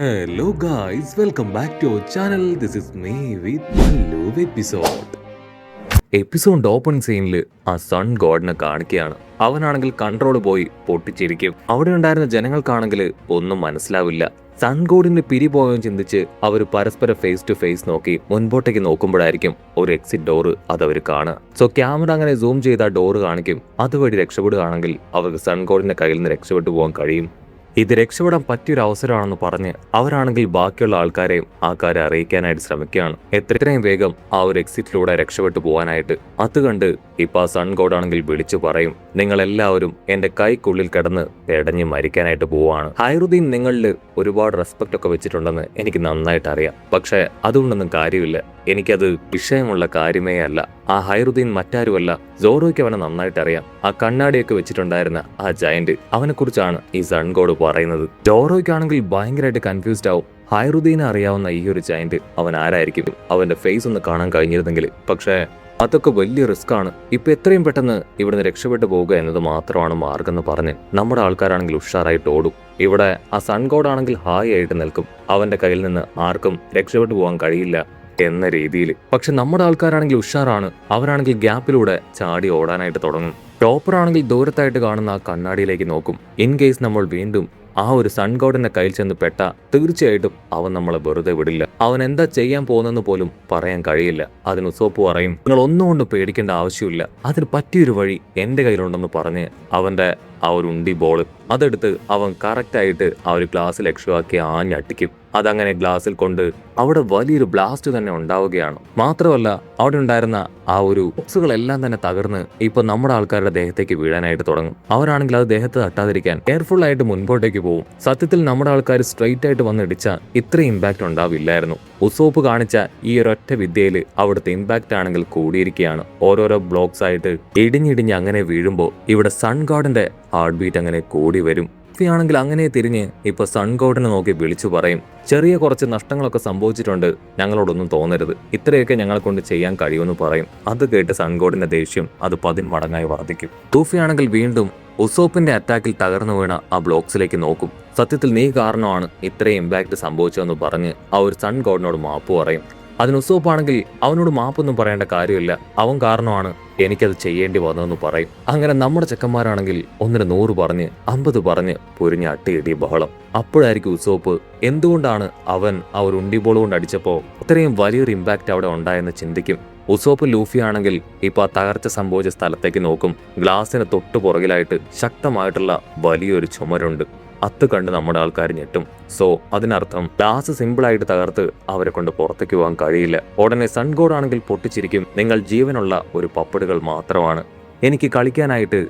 Hello guys, welcome back to our channel. This is me with Mallu episode. Episode opening സീനിൽ ആ sun ഗോഡിനെ കാണിക്കുകയാണ്. അവനാണെങ്കിൽ control പോയി പൊട്ടിച്ചിരിക്കും. അവിടെ ഉണ്ടായിരുന്ന ജനങ്ങൾക്കാണെങ്കിൽ ഒന്നും മനസ്സിലാവില്ല. സൺ ഗോഡിന്റെ പിരി പോയെന്ന് ചിന്തിച്ച് അവർ പരസ്പരം ഫേസ് ടു ഫേസ് നോക്കി മുൻപോട്ടേക്ക് നോക്കുമ്പോഴായിരിക്കും ഒരു എക്സിറ്റ് ഡോറ് അതവർ കാണുക. സോ ക്യാമറ അങ്ങനെ സൂം ചെയ്ത് ആ ഡോറ് കാണിക്കും. അതുവഴി രക്ഷപ്പെടുകയാണെങ്കിൽ അവർക്ക് സൺ ഗോഡിന്റെ കയ്യിൽ നിന്ന് രക്ഷപ്പെട്ടു പോകാൻ കഴിയും. ഇത് രക്ഷപ്പെടാൻ പറ്റിയൊരു അവസരമാണെന്ന് പറഞ്ഞ് അവരാണെങ്കിൽ ബാക്കിയുള്ള ആൾക്കാരെയും ആ കാര്യം അറിയിക്കാനായിട്ട് ശ്രമിക്കുകയാണ്. എത്രയും വേഗം ആ ഒരു എക്സിറ്റിലൂടെ രക്ഷപ്പെട്ടു പോകാനായിട്ട്. അത് കണ്ട് ഇപ്പൊ ആ സൺ ഗോഡ് ആണെങ്കിൽ വിളിച്ചു പറയും, നിങ്ങളെല്ലാവരും എന്റെ കൈക്കുള്ളിൽ കിടന്ന് പെടഞ്ഞ് മരിക്കാനായിട്ട് പോവാണ്. ഹൈറുദ്ദീൻ നിങ്ങളിൽ ഒരുപാട് റെസ്പെക്ട് ഒക്കെ വെച്ചിട്ടുണ്ടെന്ന് എനിക്ക് നന്നായിട്ട് അറിയാം. പക്ഷെ അതുകൊണ്ടൊന്നും കാര്യമില്ല. എനിക്കത് വിഷയമുള്ള കാര്യമേ അല്ല. ആ ഹൈറുദ്ദീൻ മറ്റാരുമല്ല, സോറോയ്ക്ക് അവനെ നന്നായിട്ട് അറിയാം. ആ കണ്ണാടിയൊക്കെ വെച്ചിട്ടുണ്ടായിരുന്ന ആ ജയന്റ്, അവനെ കുറിച്ചാണ് ഈ സൺ ഗോഡ് പറയുന്നത്. സോറോയ്ക്കാണെങ്കിൽ ഭയങ്കരമായിട്ട് കൺഫ്യൂസ്ഡ് ആവും. ഹൈറുദ്ദീനെ അറിയാവുന്ന ഈ ഒരു ജയന്റ് അവൻ ആരായിരിക്കും? അവന്റെ ഫേസ് ഒന്ന് കാണാൻ കഴിഞ്ഞിരുന്നെങ്കിൽ. പക്ഷേ അതൊക്കെ വലിയ റിസ്ക് ആണ്. ഇപ്പൊ എത്രയും പെട്ടെന്ന് ഇവിടുന്ന് രക്ഷപ്പെട്ടു പോവുക എന്നത് മാത്രമാണ് മാർഗം എന്ന് പറഞ്ഞ് നമ്മുടെ ആൾക്കാരാണെങ്കിൽ ഉഷാറായിട്ട് ഓടും. ഇവിടെ ആ സൺ ഗോഡ് ആണെങ്കിൽ ഹായ് ആയിട്ട് നിൽക്കും. അവന്റെ കയ്യിൽ നിന്ന് ആർക്കും രക്ഷപ്പെട്ടു പോകാൻ കഴിയില്ല എന്ന രീതിയിൽ. പക്ഷെ നമ്മുടെ ആൾക്കാരാണെങ്കിൽ ഉഷാറാണ്. അവരാണെങ്കിൽ ഗ്യാപ്പിലൂടെ ചാടി ഓടാനായിട്ട് തുടങ്ങും. ടോപ്പറാണെങ്കിൽ ദൂരത്തായിട്ട് കാണുന്ന ആ കണ്ണാടിയിലേക്ക് നോക്കും. ഇൻ കേസ് നമ്മൾ വീണ്ടും ആ ഒരു സൺ ഗോഡിന്റെ കയ്യിൽ ചെന്ന് പെട്ട തീർച്ചയായിട്ടും അവൻ നമ്മളെ വെറുതെ വിടില്ല. അവൻ എന്താ ചെയ്യാൻ പോകുന്നെന്ന് പോലും പറയാൻ കഴിയില്ല. അതിന് ഉസോപ്പ് പറയും, നിങ്ങൾ ഒന്നും കൊണ്ട് പേടിക്കേണ്ട ആവശ്യമില്ല, അതിന് പറ്റിയൊരു വഴി എന്റെ കയ്യിലുണ്ടെന്ന് പറഞ്ഞ് അവന്റെ ആ ഒരു ഉണ്ടി ബോൾ അതെടുത്ത് അവൻ കറക്റ്റായിട്ട് ആ ഒരു ഗ്ലാസ് ലക്ഷ്യമാക്കി ആഞ്ഞടിക്കും. അതങ്ങനെ ഗ്ലാസ്സിൽ കൊണ്ട് അവിടെ വലിയൊരു ബ്ലാസ്റ്റ് തന്നെ ഉണ്ടാവുകയാണ്. മാത്രമല്ല അവിടെ ഉണ്ടായിരുന്ന ആ ഒരു ബോക്സുകളെല്ലാം തന്നെ തകർന്ന് ഇപ്പൊ നമ്മുടെ ആൾക്കാരുടെ ദേഹത്തേക്ക് വീഴാനായിട്ട് തുടങ്ങും. അവരാണെങ്കിൽ അത് ദേഹത്ത് തട്ടാതിരിക്കാൻ കെയർഫുൾ ആയിട്ട് മുൻപോട്ടേക്ക് പോകും. സത്യത്തിൽ നമ്മുടെ ആൾക്കാർ സ്ട്രെയിറ്റ് ആയിട്ട് വന്നിടിച്ചാൽ ഇത്ര ഇമ്പാക്ട് ഉണ്ടാവില്ലായിരുന്നു. ഉസോപ്പ് കാണിച്ച ഈ ഒരൊറ്റ വിദ്യയിൽ അവിടുത്തെ ഇമ്പാക്റ്റ് ആണെങ്കിൽ കൂടിയിരിക്കുകയാണ്. ഓരോരോ ബ്ലോക്സ് ആയിട്ട് ഇടിഞ്ഞിടിഞ്ഞ് അങ്ങനെ വീഴുമ്പോൾ ഇവിടെ സൺ ഗോഡിന്റെ ഹാർട്ട് ബീറ്റ് അങ്ങനെ കൂടി വരും. ആണെങ്കിൽ അങ്ങനെ തിരിഞ്ഞ് ഇപ്പൊ സൺ ഗോഡിനെ നോക്കി വിളിച്ചു പറയും, ചെറിയ കുറച്ച് നഷ്ടങ്ങളൊക്കെ സംഭവിച്ചിട്ടുണ്ട്, ഞങ്ങളോടൊന്നും തോന്നരുത്, ഇത്രയൊക്കെ ഞങ്ങളെ കൊണ്ട് ചെയ്യാൻ കഴിയുമെന്ന് പറയും. അത് കേട്ട് സൺ ഗോഡിന്റെ ദേഷ്യം അത് 10 മടങ്ങായി വർദ്ധിക്കും. തൂഫിയാണെങ്കിൽ വീണ്ടും ഉസോപ്പിന്റെ അറ്റാക്കിൽ തകർന്നു വീണ ആ ബ്ലോക്സിലേക്ക് നോക്കും. സത്യത്തിൽ നീ കാരണമാണ് ഇത്രയും ഇമ്പാക്ട് സംഭവിച്ചതെന്ന് പറഞ്ഞ് ആ ഒരു സൺ ഗോഡിനോട് മാപ്പ് പറയും. അതിന് ഉസോപ്പാണെങ്കിൽ അവനോട് മാപ്പൊന്നും പറയേണ്ട കാര്യമില്ല, അവൻ കാരണമാണ് എനിക്കത് ചെയ്യേണ്ടി വന്നതെന്ന് പറയും. അങ്ങനെ നമ്മുടെ ചെക്കന്മാരാണെങ്കിൽ 100 പറഞ്ഞ് 50 പറഞ്ഞ് പൊരിഞ്ഞ് അട്ടിയിടി ബഹളം. അപ്പോഴായിരിക്കും ഉസോപ്പ് എന്തുകൊണ്ടാണ് അവൻ ആ ഒരു ഉണ്ടിബോൾ കൊണ്ട് അടിച്ചപ്പോ അത്രയും വലിയൊരു ഇമ്പാക്ട് അവിടെ ഉണ്ടായെന്ന് ചിന്തിക്കും. ഉസോപ്പ് ലൂഫി ആണെങ്കിൽ ഇപ്പൊ ആ തകർച്ച സംഭവിച്ച സ്ഥലത്തേക്ക് നോക്കും. ഗ്ലാസിന് തൊട്ടു പുറകിലായിട്ട് ശക്തമായിട്ടുള്ള വലിയൊരു ചുമരുണ്ട്. അത് കണ്ട് നമ്മുടെ ആൾക്കാർ ഞെട്ടും. സോ അതിനർത്ഥം ഗ്ലാസ് സിമ്പിളായിട്ട് തകർത്ത് അവരെ കൊണ്ട് പുറത്തേക്ക് പോകാൻ കഴിയില്ല. ഉടനെ സൺ ഗോഡ് ആണെങ്കിൽ പൊട്ടിച്ചിരിക്കും, നിങ്ങൾ ജീവനുള്ള ഒരു പപ്പടുകൾ മാത്രമാണ്, എനിക്ക് കളിക്കാനായിട്ട്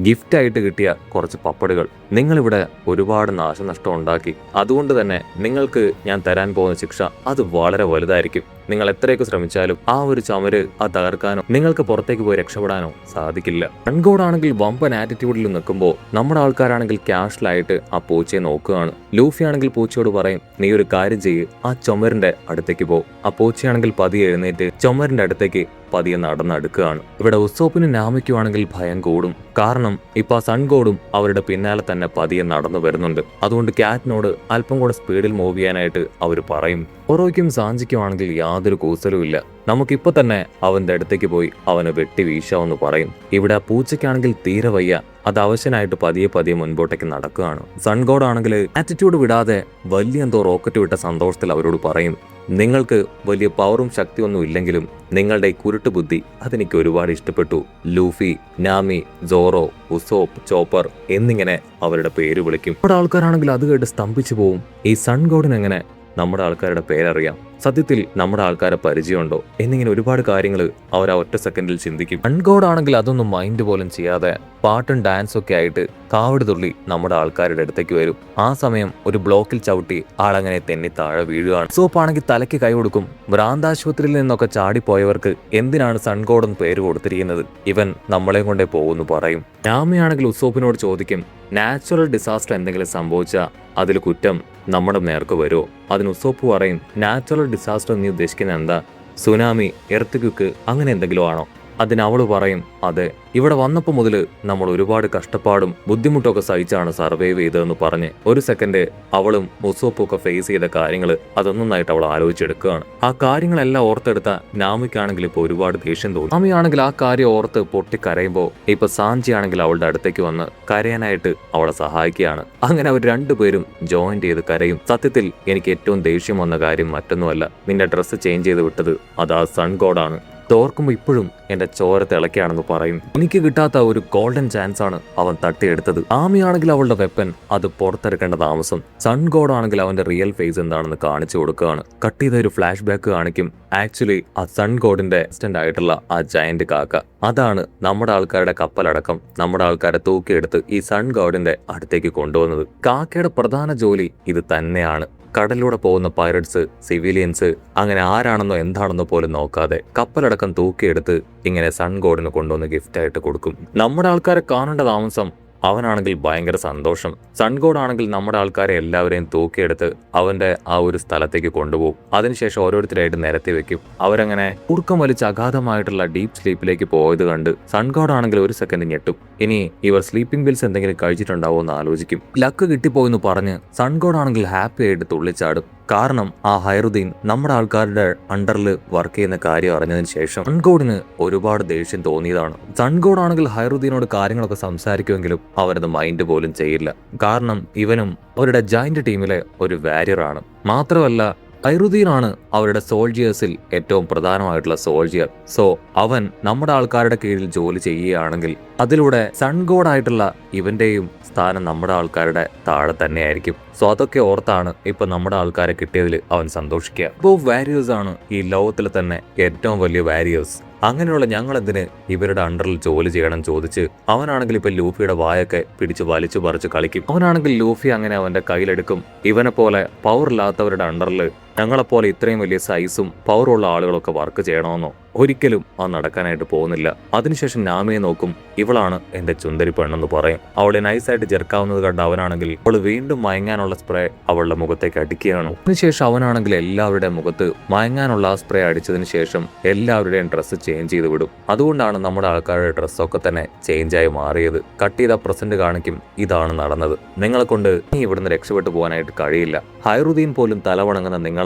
ഗിഫ്റ്റായിട്ട് കിട്ടിയ കുറച്ച് പപ്പടുകൾ, നിങ്ങളിവിടെ ഒരുപാട് നാശനഷ്ടം ഉണ്ടാക്കി. അതുകൊണ്ട് തന്നെ നിങ്ങൾക്ക് ഞാൻ തരാൻ പോകുന്ന ശിക്ഷ അത് വളരെ വലുതായിരിക്കും. നിങ്ങൾ എത്രയൊക്കെ ശ്രമിച്ചാലും ആ ഒരു ചുമര് അത് തകർക്കാനോ നിങ്ങൾക്ക് പുറത്തേക്ക് പോയി രക്ഷപ്പെടാനോ സാധിക്കില്ല. സൺ ഗോഡ് ആണെങ്കിൽ വമ്പൻ ആറ്റിറ്റ്യൂഡിൽ നിൽക്കുമ്പോൾ നമ്മുടെ ആൾക്കാരാണെങ്കിൽ ക്യാഷ്വലായിട്ട് ആ പൂച്ചയെ നോക്കുകയാണ്. ലൂഫി ആണെങ്കിൽ പൂച്ചയോട് പറയും, നീ ഒരു കാര്യം ചെയ്യ്, ആ ചുമരിന്റെ അടുത്തേക്ക് പോ. ആ പൂച്ചയാണെങ്കിൽ പതിയെ എഴുന്നേറ്റ് ചുമരിന്റെ അടുത്തേക്ക് പതിയെ നടന്നെടുക്കുകയാണ്. ഇവിടെ ഉസോപ്പിനും നാമിക്കുവാണെങ്കിൽ ഭയം കൂടും. കാരണം ഇപ്പൊ ആ സൺ ഗോഡും അവരുടെ പിന്നാലെ തന്നെ പതിയെ നടന്നു വരുന്നുണ്ട്. അതുകൊണ്ട് ക്യാറ്റിനോട് അല്പം കൂടെ സ്പീഡിൽ മൂവ് ചെയ്യാനായിട്ട് അവർ പറയും. ഓറോയ്ക്കും സാഞ്ചിക്കും ആണെങ്കിൽ യാതൊരു കൂസലും ഇല്ല, നമുക്കിപ്പോ തന്നെ അവന്റെ അടുത്തേക്ക് പോയി അവനെ വെട്ടി വീശാവെന്ന് പറയും. ഇവിടെ ആ പൂച്ചയ്ക്കാണെങ്കിൽ തീരെ വയ്യ. അത് അവശനായിട്ട് പതിയെ പതിയെ മുൻപോട്ടേക്ക് നടക്കുകയാണ്. സൺ ഗോഡ് ആണെങ്കിൽ ആറ്റിറ്റ്യൂഡ് വിടാതെ വലിയ എന്തോ റോക്കറ്റ് വിട്ട സന്തോഷത്തിൽ അവരോട് പറയും, നിങ്ങൾക്ക് വലിയ പവറും ശക്തിയൊന്നും ഇല്ലെങ്കിലും നിങ്ങളുടെ ഈ കുരുട്ട് ബുദ്ധി അതെനിക്ക് ഒരുപാട് ഇഷ്ടപ്പെട്ടു. ലൂഫി, നാമി, സോറോ, ഉസോപ്പ്, ചോപ്പർ എന്നിങ്ങനെ അവരുടെ പേര് വിളിക്കും. നമ്മുടെ ആൾക്കാരാണെങ്കിൽ അത് കേട്ട് സ്തംഭിച്ചു പോവും. ഈ സൺ ഗോഡിന് എങ്ങനെ നമ്മുടെ ആൾക്കാരുടെ പേരറിയാം? സത്യത്തിൽ നമ്മുടെ ആൾക്കാരെ പരിചയമുണ്ടോ എന്നിങ്ങനെ ഒരുപാട് കാര്യങ്ങൾ അവർ ആ ഒറ്റ സെക്കൻഡിൽ ചിന്തിക്കും. സൺ ഗോഡ് ആണെങ്കിൽ അതൊന്നും മൈൻഡ് പോലും ചെയ്യാതെ പാട്ടും ഡാൻസും ഒക്കെ ആയിട്ട് കാവടി തുള്ളി നമ്മുടെ ആൾക്കാരുടെ അടുത്തേക്ക് വരും. ആ സമയം ഒരു ബ്ലോക്കിൽ ചവിട്ടി ആളങ്ങനെ തെന്നി താഴെ വീഴുകയാണ്. സോപ്പാണെങ്കിൽ തലയ്ക്ക് കൈ കൊടുക്കും. ഭ്രാന്താശുപത്രിയിൽ നിന്നൊക്കെ ചാടിപ്പോയവർക്ക് എന്തിനാണ് സൺ ഗോഡ് എന്ന് പേര് കൊടുത്തിരിക്കുന്നത്? ഇവൻ നമ്മളെ കൊണ്ടേ പോകുമെന്ന് പറയും. നാമയാണെങ്കിൽ ഉസോപ്പിനോട് ചോദിക്കും, നാച്ചുറൽ ഡിസാസ്റ്റർ എന്തെങ്കിലും സംഭവിച്ചാൽ അതിൽ കുറ്റം നമ്മുടെ നേർക്ക് വരുമോ? അതിന് ഉസോപ്പ് പറയും, നാച്ചുറൽ ഡിസാസ്റ്റർ നീ ഉദ്ദേശിക്കുന്നത് എന്താ? സുനാമി, എർത്ത് ക്വിക്ക് അങ്ങനെ എന്തെങ്കിലും ആണോ? അതിന് അവള് പറയും, അതെ, ഇവിടെ വന്നപ്പോൾ മുതൽ നമ്മൾ ഒരുപാട് കഷ്ടപ്പാടും ബുദ്ധിമുട്ടൊക്കെ സഹിച്ചാണ് സർവൈവ് ചെയ്തതെന്ന് പറഞ്ഞ് ഒരു സെക്കൻഡ് അവളും മുസോപ്പും ഒക്കെ ഫേസ് ചെയ്ത കാര്യങ്ങൾ അതൊന്നായിട്ട് അവൾ ആലോചിച്ചെടുക്കുകയാണ്. ആ കാര്യങ്ങളെല്ലാം ഓർത്തെടുത്ത നാമിക്കാണെങ്കിൽ ഇപ്പൊ ഒരുപാട് ദേഷ്യം തോന്നി. നാമിയാണെങ്കിൽ ആ കാര്യം ഓർത്ത് പൊട്ടിക്കരയുമ്പോ ഇപ്പൊ സാഞ്ചി ആണെങ്കിൽ അവളുടെ അടുത്തേക്ക് വന്ന് കരയാനായിട്ട് അവളെ സഹായിക്കുകയാണ്. അങ്ങനെ അവർ രണ്ടുപേരും ജോയിന്റ് ചെയ്ത് കരയും. സത്യത്തിൽ എനിക്ക് ഏറ്റവും ദേഷ്യം വന്ന കാര്യം മറ്റൊന്നുമല്ല, നിന്റെ ഡ്രസ്സ് ചേഞ്ച് ചെയ്ത് വിട്ടത് അതാ സൺ ഗോഡാണ്. തോർക്കുമ്പോൾ ഇപ്പോഴും എന്റെ ചോര തിളക്കാണെന്ന് പറയും. എനിക്ക് കിട്ടാത്ത ഒരു ഗോൾഡൻ ചാൻസ് ആണ് അവൻ തട്ടിയെടുത്തത്. ആമിയാണെങ്കിൽ അവളുടെ വെപ്പൻ അത് പുറത്തെടുക്കേണ്ട താമസം. സൺ ഗോഡ് ആണെങ്കിൽ അവന്റെ റിയൽ ഫേസ് എന്താണെന്ന് കാണിച്ചു കൊടുക്കുകയാണ്. കട്ട് ചെയ്ത ഒരു ഫ്ലാഷ് ബാക്ക് കാണിക്കും. ആക്ച്വലി ആ സൺ ഗോഡിന്റെ അസിസ്റ്റന്റ് ആയിട്ടുള്ള ആ ജയന്റ് കാക്ക അതാണ് നമ്മുടെ ആൾക്കാരുടെ കപ്പലടക്കം നമ്മുടെ ആൾക്കാരെ തൂക്കിയെടുത്ത് ഈ സൺ ഗോഡിന്റെ അടുത്തേക്ക് കൊണ്ടുവന്നത്. കാക്കയുടെ പ്രധാന ജോലി ഇത് തന്നെയാണ്. കടലിലൂടെ പോകുന്ന പൈററ്റ്സ്, സിവിലിയൻസ്, അങ്ങനെ ആരാണെന്നോ എന്താണെന്നോ പോലും നോക്കാതെ കപ്പലടക്കം തൂക്കിയെടുത്ത് ഇങ്ങനെ സൺ ഗോഡിന് കൊണ്ടുവന്ന് ഗിഫ്റ്റായിട്ട് കൊടുക്കും. നമ്മുടെ ആൾക്കാരെ കാണേണ്ട താമസം. അവനാണെങ്കിൽ ഭയങ്കര സന്തോഷം. സൺ ഗോഡ് ആണെങ്കിൽ നമ്മുടെ ആൾക്കാരെ എല്ലാവരെയും തൂക്കിയെടുത്ത് അവന്റെ ആ ഒരു സ്ഥലത്തേക്ക് കൊണ്ടുപോകും. അതിനുശേഷം ഓരോരുത്തരായിട്ട് നിരത്തി വെക്കും. അവരങ്ങനെ ഉറക്കം വലിച്ച് അഗാധമായിട്ടുള്ള ഡീപ് സ്ലീപ്പിലേക്ക് പോയത് കണ്ട് സൺ ഗോഡ് ആണെങ്കിൽ ഒരു സെക്കൻഡ് ഞെട്ടും. ഇനി ഇവർ സ്ലീപ്പിംഗ് പിൽസ് എന്തെങ്കിലും കഴിച്ചിട്ടുണ്ടാവോ എന്ന് ആലോചിക്കും. ലക്ക് കിട്ടിപ്പോയെന്ന് പറഞ്ഞ് സൺ ഗോഡ് ആണെങ്കിൽ ഹാപ്പി ആയിട്ട് തുള്ളിച്ചാടും. കാരണം ആ ഹൈറുദ്ദീൻ നമ്മുടെ ആൾക്കാരുടെ അണ്ടറിൽ വർക്ക് ചെയ്യുന്ന കാര്യം അറിഞ്ഞതിന് ശേഷം സൺഗോഡിന് ഒരുപാട് ദേഷ്യം തോന്നിയതാണ്. സൺഗോഡ് ആണെങ്കിൽ ഹൈറുദ്ദീനോട് കാര്യങ്ങളൊക്കെ സംസാരിക്കുമെങ്കിലും അവരത് മൈൻഡ് പോലും ചെയ്യില്ല. കാരണം ഇവനും അവരുടെ ജയന്റ് ടീമിലെ ഒരു വാരിയറാണ്. മാത്രമല്ല ഹൈറുദ്ദീനാണ് അവരുടെ സോൾജിയേഴ്സിൽ ഏറ്റവും പ്രധാനമായിട്ടുള്ള സോൾജിയർ. സോ അവൻ നമ്മുടെ ആൾക്കാരുടെ കീഴിൽ ജോലി ചെയ്യുകയാണെങ്കിൽ അതിലൂടെ സൺഗോഡ് ആയിട്ടുള്ള ഇവന്റെയും സ്ഥാനം നമ്മുടെ ആൾക്കാരുടെ താഴെ തന്നെയായിരിക്കും. സോ അതൊക്കെ ഓർത്താണ് ഇപ്പൊ നമ്മുടെ ആൾക്കാരെ കിട്ടിയതിൽ അവൻ സന്തോഷിക്കുക. ഇപ്പോൾ വാരിയേഴ്സ് ആണ് ഈ ലോകത്തിൽ തന്നെ ഏറ്റവും വലിയ വാരിയേഴ്സ്. അങ്ങനെയുള്ള ഞങ്ങൾ എന്തിന് ഇവരുടെ അണ്ടറിൽ ജോലി ചെയ്യണം ചോദിച്ച് അവനാണെങ്കിൽ ഇപ്പൊ ലൂഫിയുടെ വായൊക്കെ പിടിച്ച് വലിച്ചു പറിച്ച് കളിക്കും. അവനാണെങ്കിൽ ലൂഫി അങ്ങനെ അവന്റെ കയ്യിലെടുക്കും. ഇവനെ പോലെ പവർ ഇല്ലാത്തവരുടെ അണ്ടറിൽ ഞങ്ങളെപ്പോലെ ഇത്രയും വലിയ സൈസും പവറുള്ള ആളുകളൊക്കെ വർക്ക് ചെയ്യണമെന്നോ? ഒരിക്കലും അത് നടക്കാനായിട്ട് പോകുന്നില്ല. അതിനുശേഷം നാമിയെ നോക്കും. ഇവളാണ് എന്റെ ചുന്ദരി പെണ്ണെന്ന് പറയും. അവളെ നൈസായിട്ട് ചെറുക്കാവുന്നത് കണ്ട് അവനാണെങ്കിൽ അവൾ വീണ്ടും മയങ്ങാനുള്ള സ്പ്രേ അവളുടെ മുഖത്തേക്ക് അടിക്കുകയാണ്. അതിനുശേഷം അവനാണെങ്കിൽ എല്ലാവരുടെയും മുഖത്ത് മയങ്ങാനുള്ള ആ സ്പ്രേ അടിച്ചതിന് ശേഷം എല്ലാവരുടെയും ഡ്രസ്സ് ചേഞ്ച് ചെയ്ത് വിടും. അതുകൊണ്ടാണ് നമ്മുടെ ആൾക്കാരുടെ ഡ്രസ്സൊക്കെ തന്നെ ചേഞ്ചായി മാറിയത്. കട്ട് ചെയ്ത പ്രസന്റ് കാണിക്കും, ഇതാണ് നടന്നത്. നിങ്ങളെ കൊണ്ട് ഇനി ഇവിടുന്ന് രക്ഷപ്പെട്ടു പോകാനായിട്ട് കഴിയില്ല. ഹൈറുദ്ദീൻ പോലും തലവണങ്ങുന്ന നിങ്ങൾ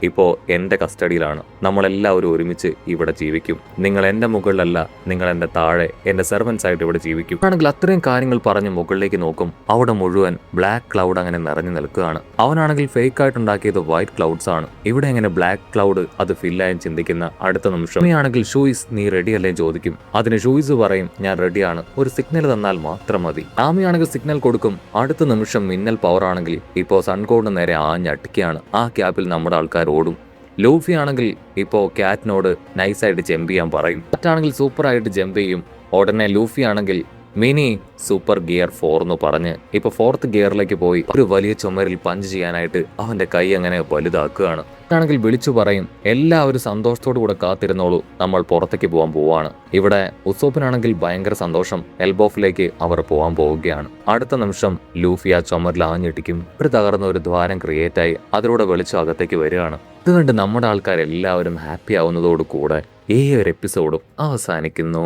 ഇപ്പോ എന്റെ കസ്റ്റഡിയിലാണ്. നമ്മളെല്ലാവരും ഒരുമിച്ച് ഇവിടെ ജീവിക്കും. നിങ്ങൾ എന്റെ മുകളിലല്ല, നിങ്ങൾ എന്റെ താഴെ എന്റെ സെർവൻസ് ആയിട്ട് ഇവിടെ ജീവിക്കും. ആണെങ്കിൽ അത്രയും കാര്യങ്ങൾ പറഞ്ഞ് മുകളിലേക്ക് നോക്കും. അവിടെ മുഴുവൻ ബ്ലാക്ക് ക്ലൗഡ് അങ്ങനെ നിറഞ്ഞു നിൽക്കുകയാണ്. അവനാണെങ്കിൽ ഫേക്ക് ആയിട്ട് ഉണ്ടാക്കിയത് വൈറ്റ് ക്ലൗഡ്സ് ആണ്. ഇവിടെ എങ്ങനെ ബ്ലാക്ക് ക്ലൗഡ് അത് ഫില്ലായും ചിന്തിക്കുന്ന അടുത്ത നിമിഷം ആണെങ്കിൽ ഷൂയിസ് നീ റെഡിയല്ലേ ചോദിക്കും. അതിന് ഷൂയിസ് പറയും ഞാൻ റെഡിയാണ്, ഒരു സിഗ്നൽ തന്നാൽ മാത്രം മതി. ആമിയാണെങ്കിൽ സിഗ്നൽ കൊടുക്കും. അടുത്ത നിമിഷം മിന്നൽ പവർ ആണെങ്കിൽ ഇപ്പോ സൺകോഡിന് നേരെ ആഞ്ഞടിക്കുകയാണ്. ആ ക്യാപ്പിൽ നമ്മുടെ ആൾക്കാർ ഓടും. ലൂഫി ആണെങ്കിൽ ഇപ്പോ ക്യാറ്റിനോട് നൈസായിട്ട് ജമ്പ് ചെയ്യാൻ പറയും. ക്യാറ്റാണെങ്കിൽ സൂപ്പറായിട്ട് ജമ്പ് ചെയ്യും. ഉടനെ ലൂഫി ആണെങ്കിൽ മിനി സൂപ്പർ ഗിയർ 4 എന്ന് പറഞ്ഞ് ഇപ്പൊ 4th ഗിയറിലേക്ക് പോയി ഒരു വലിയ ചുമരിൽ പഞ്ച് ചെയ്യാനായിട്ട് അവന്റെ കൈ അങ്ങനെ വലുതാക്കുകയാണ്. ആണെങ്കിൽ വിളിച്ചു പറയും എല്ലാവരും സന്തോഷത്തോടു കൂടെ കാത്തിരുന്നോളൂ, നമ്മൾ പുറത്തേക്ക് പോകാൻ പോവാണ്. ഇവിടെ ഉസോപ്പിനാണെങ്കിൽ ഭയങ്കര സന്തോഷം. എൽബോഫിലേക്ക് അവർ പോകാൻ പോവുകയാണ്. അടുത്ത നിമിഷം ലൂഫി ആ ചുമരിൽ ആഞ്ഞിട്ടിക്കും. ഒരു തകർന്ന ഒരു ദ്വാരം ക്രിയേറ്റായി അതിലൂടെ വെളിച്ചം അകത്തേക്ക് വരികയാണ്. അതുകൊണ്ട് നമ്മുടെ ആൾക്കാരെല്ലാവരും ഹാപ്പി ആവുന്നതോടു കൂടെ ഈ ഒരു എപ്പിസോഡും അവസാനിക്കുന്നു.